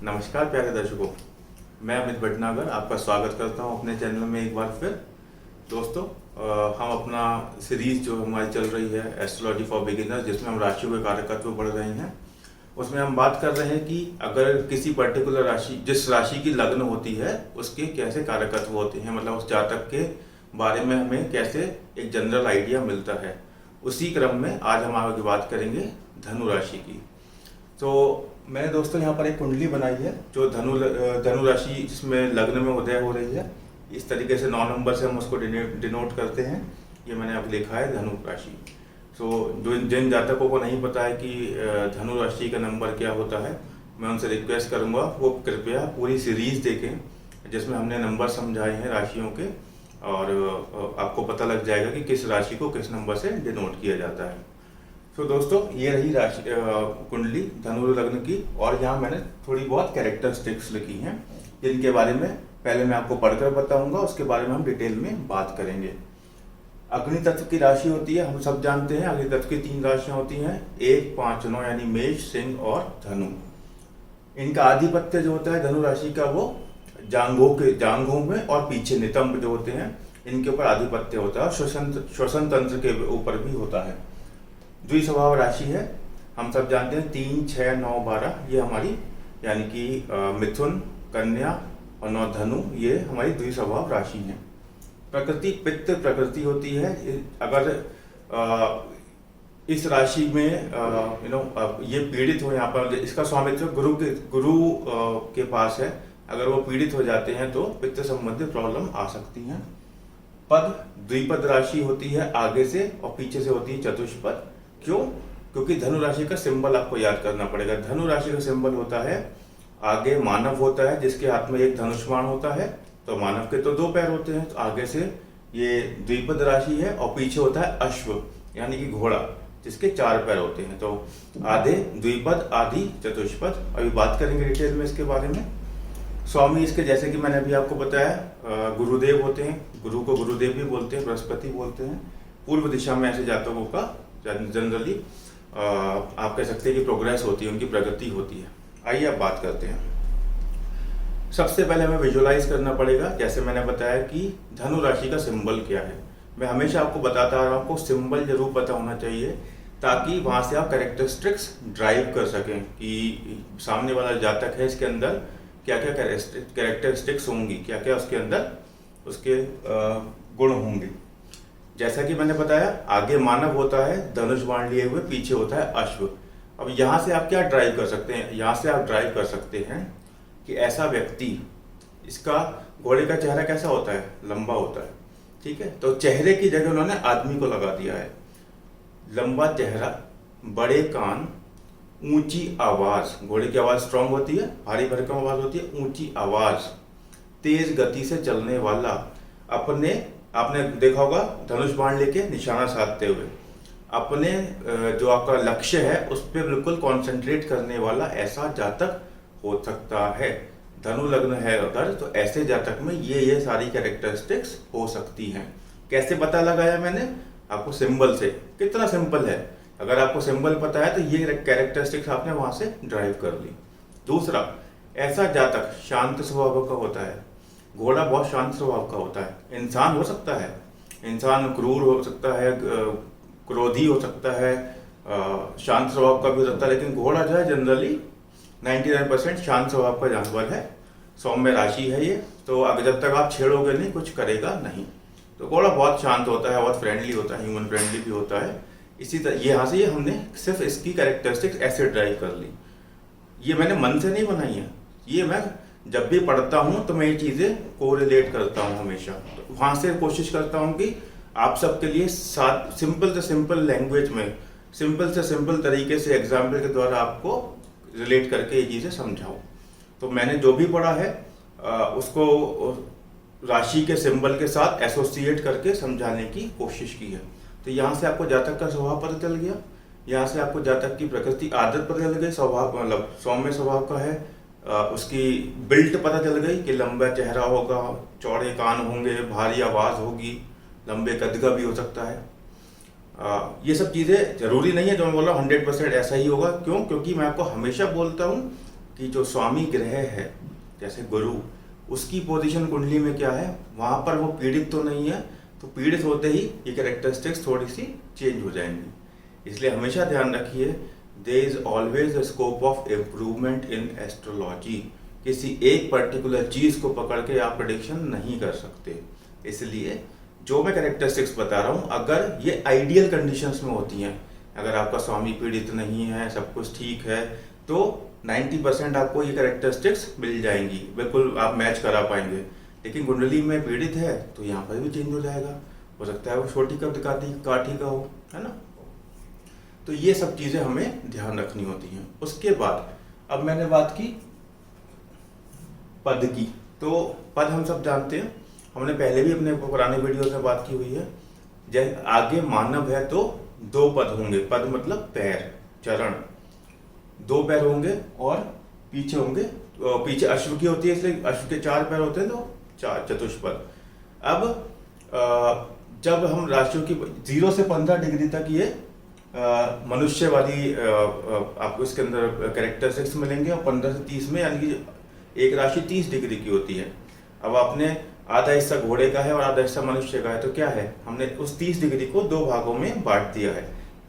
नमस्कार प्यारे दर्शकों, मैं अमित भटनागर आपका स्वागत करता हूं अपने चैनल में एक बार फिर। दोस्तों, हम अपना सीरीज जो हमारी चल रही है एस्ट्रोलॉजी फॉर बिगिनर्स, जिसमें हम राशियों के कारकत्व पढ़ रहे हैं, उसमें हम बात कर रहे हैं कि अगर किसी पर्टिकुलर राशि, जिस राशि की लग्न होती है, उसके कैसे कारकत्व होते हैं, मतलब उस जातक के बारे में हमें कैसे एक जनरल आइडिया मिलता है। उसी क्रम में आज हम आगे बात करेंगे धनु राशि की। तो मैंने दोस्तों यहाँ पर एक कुंडली बनाई है जो धनु राशि जिसमें लग्न में उदय हो रही है। इस तरीके से 9 नंबर से हम उसको डिनोट करते हैं। ये मैंने अब लिखा है धनु राशि। जो जिन जातकों को नहीं पता है कि धनु राशि का नंबर क्या होता है, मैं उनसे रिक्वेस्ट करूँगा वो कृपया पूरी सीरीज देखें जिसमें हमने नंबर समझाए हैं राशियों के, और आपको पता लग जाएगा कि किस राशि को किस नंबर से डिनोट किया जाता है। तो दोस्तों, ये रही राशि कुंडली धनु लग्न की, और यहाँ मैंने थोड़ी बहुत कैरेक्टरिस्टिक्स लिखी हैं जिनके बारे में पहले मैं आपको पढ़कर बताऊंगा, उसके बारे में हम डिटेल में बात करेंगे। अग्नि तत्व की राशि होती है, हम सब जानते हैं अग्नि तत्व की 3 राशियां होती हैं, 1, 5, 9, यानी मेष, सिंह और धनु। इनका आधिपत्य जो होता है धनु राशि का, वो जांघों में और पीछे नितंब जो होते हैं इनके ऊपर आधिपत्य होता है। श्वसन तंत्र के ऊपर भी होता है। द्वि स्वभाव राशि है, हम सब जानते हैं 3, 6, 9, 12 ये हमारी, यानी कि मिथुन, कन्या और 9 धनु, ये हमारी द्वि स्वभाव राशि है। प्रकृति पित्त प्रकृति होती है। अगर इस राशि में ये पीड़ित हो, यहाँ पर इसका स्वामित्व गुरु के पास है, अगर वो पीड़ित हो जाते हैं तो पित्त संबंधित प्रॉब्लम आ सकती हैं। पद द्विपद राशि होती है, आगे से और पीछे से होती है चतुष्पद। क्यों? क्योंकि धनु राशि का सिंबल आपको याद करना पड़ेगा। धनु राशि का सिंबल होता है, आगे मानव होता है जिसके हाथ में एक धनुष्मान होता है, तो मानव के तो 2 पैर होते हैं, तो आगे से ये द्विपद राशि है, और पीछे होता है अश्व यानी कि घोड़ा जिसके 4 पैर होते हैं। तो आधे द्विपद, आधी चतुष्पद। अभी बात करेंगे डिटेल में इसके बारे में। स्वामी इसके, जैसे कि मैंने अभी आपको बताया, गुरुदेव होते हैं। गुरु को गुरुदेव भी बोलते हैं, बृहस्पति बोलते हैं। पूर्व दिशा में ऐसे जातकों का जनरली आप कह सकते हैं कि प्रोग्रेस होती है, उनकी प्रगति होती है। आइए अब बात करते हैं। सबसे पहले हमें विजुअलाइज करना पड़ेगा, जैसे मैंने बताया कि धनु राशि का सिंबल क्या है। मैं हमेशा आपको बताता आ रहा हूँ, आपको सिंबल जरूर पता होना चाहिए ताकि वहाँ से आप कैरेक्टरिस्टिक्स ड्राइव कर सकें कि सामने वाला जातक है, इसके अंदर क्या क्या कैरेक्टरिस्टिक्स होंगी, क्या क्या उसके अंदर उसके गुण होंगे। जैसा कि मैंने बताया, आगे मानव होता है धनुष बाण लिए हुए, पीछे होता है अश्व। अब यहाँ से आप क्या ड्राइव कर सकते हैं? यहाँ से आप ड्राइव कर सकते हैं कि ऐसा व्यक्ति, इसका घोड़े का चेहरा कैसा होता है? लंबा होता है, ठीक है। तो चेहरे की जगह उन्होंने आदमी को लगा दिया है। लंबा चेहरा, बड़े कान, ऊंची आवाज, घोड़े की आवाज स्ट्रांग होती है, भारी भरकम आवाज होती है, ऊंची आवाज, तेज गति से चलने वाला, आपने देखा होगा धनुष बाण लेके निशाना साधते हुए, अपने जो आपका लक्ष्य है उस पर बिल्कुल कंसंट्रेट करने वाला ऐसा जातक हो सकता है। धनु लग्न है अगर, तो ऐसे जातक में ये सारी कैरेक्टरिस्टिक्स हो सकती हैं। कैसे पता लगाया मैंने? आपको सिंबल से। कितना सिंपल है, अगर आपको सिंबल पता है तो ये कैरेक्टरिस्टिक्स आपने वहां से ड्राइव कर ली। दूसरा, ऐसा जातक शांत स्वभाव का होता है। घोड़ा बहुत शांत स्वभाव का होता है। इंसान हो सकता है, इंसान क्रूर हो सकता है, क्रोधी हो सकता है, शांत स्वभाव का भी हो सकता है, लेकिन घोड़ा जो है जनरली 99% शांत स्वभाव का जानवर है। सौम्य राशि है ये, तो अगर जब तक आप छेड़ोगे नहीं, कुछ करेगा नहीं। तो घोड़ा बहुत शांत होता है, बहुत फ्रेंडली होता है, ह्यूमन फ्रेंडली भी होता है। इसी तरह यहाँ से हमने सिर्फ इसकी कैरेक्टरिस्टिक्स ऐसे ड्राइव कर ली। ये मैंने मन से नहीं बनाई है, ये मैं जब भी पढ़ता हूँ तो मैं ये चीज़ें कोरिलेट करता हूँ हमेशा। तो वहाँ से कोशिश करता हूँ कि आप सबके लिए सिंपल से सिंपल लैंग्वेज में, सिंपल से सिंपल तरीके से एग्जाम्पल के द्वारा आपको रिलेट करके ये चीज़ें समझाऊँ। तो मैंने जो भी पढ़ा है उसको राशि के सिंबल के साथ एसोसिएट करके समझाने की कोशिश की है। तो यहाँ से आपको जातक का स्वभाव पता चल गया, यहाँ से आपको जातक की प्रकृति आदत पता चल गई, स्वभाव मतलब सौम्य स्वभाव का है। उसकी बिल्ट पता चल गई कि लंबा चेहरा होगा, चौड़े कान होंगे, भारी आवाज़ होगी, लंबे कद का भी हो सकता है। ये सब चीज़ें जरूरी नहीं है जो मैं बोल रहा हूँ 100% ऐसा ही होगा। क्यों? क्योंकि मैं आपको हमेशा बोलता हूँ कि जो स्वामी ग्रह है जैसे गुरु, उसकी पोजीशन कुंडली में क्या है, वहाँ पर वो पीड़ित तो नहीं है, तो पीड़ित होते ही ये कैरेक्टरिस्टिक्स थोड़ी सी चेंज हो जाएंगी। इसलिए हमेशा ध्यान रखिए, there is always a scope of improvement in astrology. किसी एक पर्टिकुलर चीज़ को पकड़ के आप प्रेडिक्शन नहीं कर सकते। इसलिए जो मैं कैरेक्टरिस्टिक्स बता रहा हूँ, अगर ये आइडियल कंडीशंस में होती हैं, अगर आपका स्वामी पीड़ित नहीं है, सब कुछ ठीक है, तो 90% आपको ये कैरेक्टरिस्टिक्स मिल जाएंगी, बिल्कुल आप मैच करा पाएंगे। लेकिन कुंडली में पीड़ित है तो यहाँ पर भी चेंज हो जाएगा, हो सकता है वो छोटी काठी का हो, है ना। तो ये सब चीज़ें हमें ध्यान रखनी होती हैं। उसके बाद अब मैंने बात की पद की, तो पद हम सब जानते हैं, हमने पहले भी अपने पुराने वीडियोस में बात की हुई है। जैसे आगे मानव है तो 2 पद होंगे, पद मतलब पैर, चरण, 2 पैर होंगे, और पीछे होंगे, पीछे अश्व की होती है, इसलिए अश्व के 4 पैर होते हैं, तो 4 चतुष्पद। अब जब हम राशियों की 0 से 15 डिग्री तक ये मनुष्य वाली आपको इसके अंदर कैरेक्टरिस्टिक्स मिलेंगे, और 15 से 30 में, यानी कि एक राशि 30 डिग्री की होती है। अब आपने आधा हिस्सा घोड़े का है और आधा हिस्सा मनुष्य का है, तो क्या है, हमने उस 30 डिग्री को 2 भागों में बांट दिया है।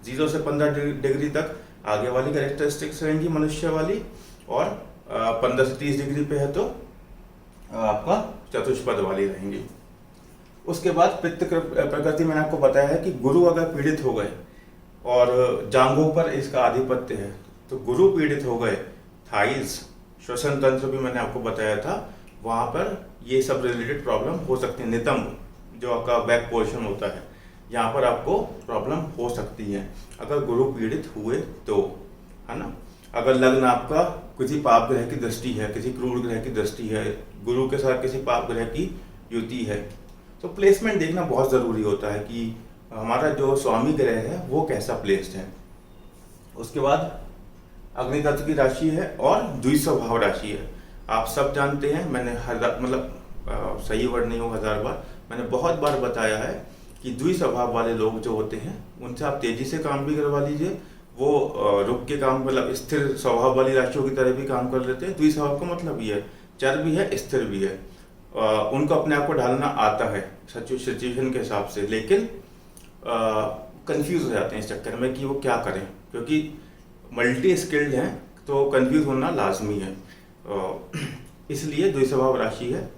0 से 15 डिग्री तक आगे वाली कैरेक्टरिस्टिक्स रहेंगी मनुष्य वाली, और 15 से 30 डिग्री पे है तो आपका चतुष्पद वाली रहेंगी। उसके बाद पित्त प्रकृति मैंने आपको बताया है कि गुरु अगर पीड़ित हो गए और जांघों पर इसका आधिपत्य है, तो गुरु पीड़ित हो गए, थाइज, श्वसन तंत्र भी मैंने आपको बताया था, वहाँ पर ये सब रिलेटेड प्रॉब्लम हो सकती है। नितंब जो आपका बैक पोर्शन होता है, यहाँ पर आपको प्रॉब्लम हो सकती है अगर गुरु पीड़ित हुए तो, है ना। अगर लग्न आपका किसी पाप ग्रह की दृष्टि है, किसी क्रूर ग्रह की दृष्टि है, गुरु के साथ किसी पाप ग्रह की युति है, तो प्लेसमेंट देखना बहुत ज़रूरी होता है कि हमारा जो स्वामी ग्रह है वो कैसा प्लेस्ड है। उसके बाद अग्नि तत्व की राशि है और द्विस्वभाव राशि है। आप सब जानते हैं, मैंने सही वर्ड नहीं हो, 1000 बार मैंने बहुत बार बताया है कि द्विस्वभाव वाले लोग जो होते हैं उनसे आप तेजी से काम भी करवा लीजिए, वो रुक के काम, मतलब स्थिर स्वभाव वाली राशियों की तरह भी काम कर लेते हैं। द्विस्वभाव का मतलब ये है, चर भी है, स्थिर भी है, उनको अपने आप को ढालना आता है सिचुएशन के हिसाब से, लेकिन कंफ्यूज हो जाते हैं इस चक्कर में कि वो क्या करें, क्योंकि मल्टी स्किल्ड हैं तो कंफ्यूज होना लाजमी है, इसलिए द्विस्वभाव राशि है।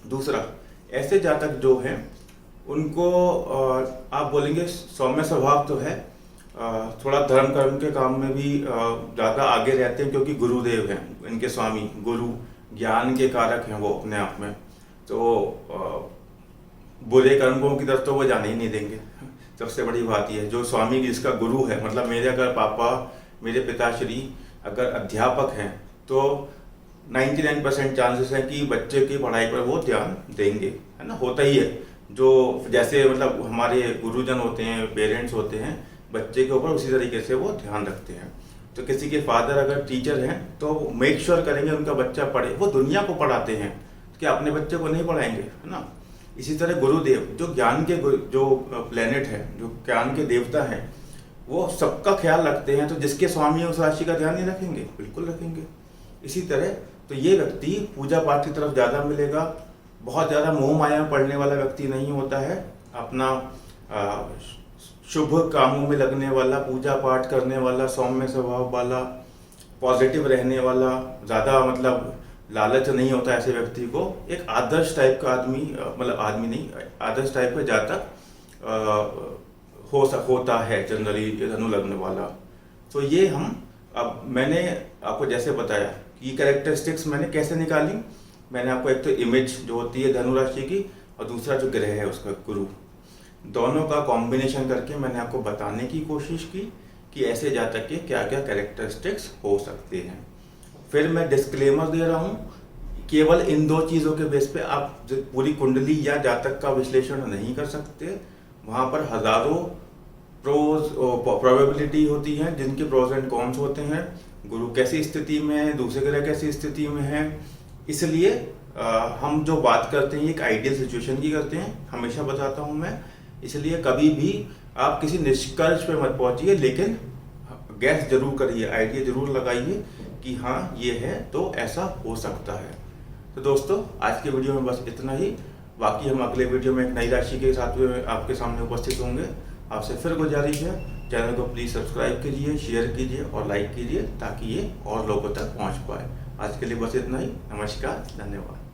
दूसरा, ऐसे जातक जो हैं उनको आप बोलेंगे सौम्य स्वभाव तो है, थोड़ा धर्म कर्म के काम में भी ज़्यादा आगे रहते हैं, क्योंकि गुरुदेव हैं इनके स्वामी, गुरु ज्ञान के कारक हैं वो अपने आप में, तो बुरे कर्मों की तरफ तो वो जाने ही नहीं देंगे। सबसे बड़ी बात यह है, जो स्वामी जिसका गुरु है, मतलब मेरे अगर पापा, मेरे पिताश्री अगर अध्यापक हैं तो 99% चांसेस है कि बच्चे की पढ़ाई पर वो ध्यान देंगे, है ना। होता ही है, जो जैसे मतलब हमारे गुरुजन होते हैं, पेरेंट्स होते हैं, बच्चे के ऊपर उसी तरीके से वो ध्यान रखते हैं। तो किसी के फादर अगर टीचर हैं तो मेक श्योर करेंगे उनका बच्चा पढ़े, वो दुनिया को पढ़ाते हैं, क्या अपने बच्चे को नहीं पढ़ाएंगे, है ना। इसी तरह गुरुदेव जो ज्ञान के जो प्लेनेट है, जो ज्ञान के देवता हैं, वो सबका ख्याल रखते हैं, तो जिसके स्वामी है उस राशि का ध्यान नहीं रखेंगे, बिल्कुल रखेंगे। इसी तरह तो ये व्यक्ति पूजा पाठ की तरफ ज़्यादा मिलेगा, बहुत ज़्यादा मोह माया में पड़ने वाला व्यक्ति नहीं होता है, अपना शुभ कामों में लगने वाला, पूजा पाठ करने वाला, सौम्य स्वभाव वाला, पॉजिटिव रहने वाला, ज़्यादा मतलब लालच नहीं होता ऐसे व्यक्ति को। एक आदर्श टाइप का आदमी, मतलब आदमी नहीं, आदर्श टाइप का जातक होता है जनरली धनु लग्न वाला। तो ये हम, अब मैंने आपको जैसे बताया कि कैरेक्टरिस्टिक्स मैंने कैसे निकाली, मैंने आपको एक तो इमेज जो होती है धनु राशि की, और दूसरा जो ग्रह है उसका गुरु, दोनों का कॉम्बिनेशन करके मैंने आपको बताने की कोशिश की कि ऐसे जातक के क्या क्या कैरेक्टरिस्टिक्स हो सकते हैं। फिर मैं डिस्क्लेमर दे रहा हूँ, केवल इन 2 चीज़ों के बेस पे आप पूरी कुंडली या जातक का विश्लेषण नहीं कर सकते। वहाँ पर हज़ारों प्रोबेबिलिटी होती है, जिनके प्रोज एंड कॉन्स होते हैं, गुरु कैसी स्थिति में है, दूसरे ग्रह कैसी स्थिति में है। इसलिए हम जो बात करते हैं एक आइडियल सिचुएशन की करते हैं, हमेशा बताता हूँ मैं। इसलिए कभी भी आप किसी निष्कर्ष पे मत पहुंचिए, लेकिन गैस जरूर करिए, आइडिया जरूर लगाइए कि हाँ ये है तो ऐसा हो सकता है। तो दोस्तों आज के वीडियो में बस इतना ही। बाकी हम अगले वीडियो में एक नई राशि के साथ में आपके सामने उपस्थित होंगे। आपसे फिर गुजारिश है, चैनल को प्लीज़ सब्सक्राइब कीजिए, शेयर कीजिए और लाइक कीजिए ताकि ये और लोगों तक पहुंच पाए। आज के लिए बस इतना ही। नमस्कार, धन्यवाद।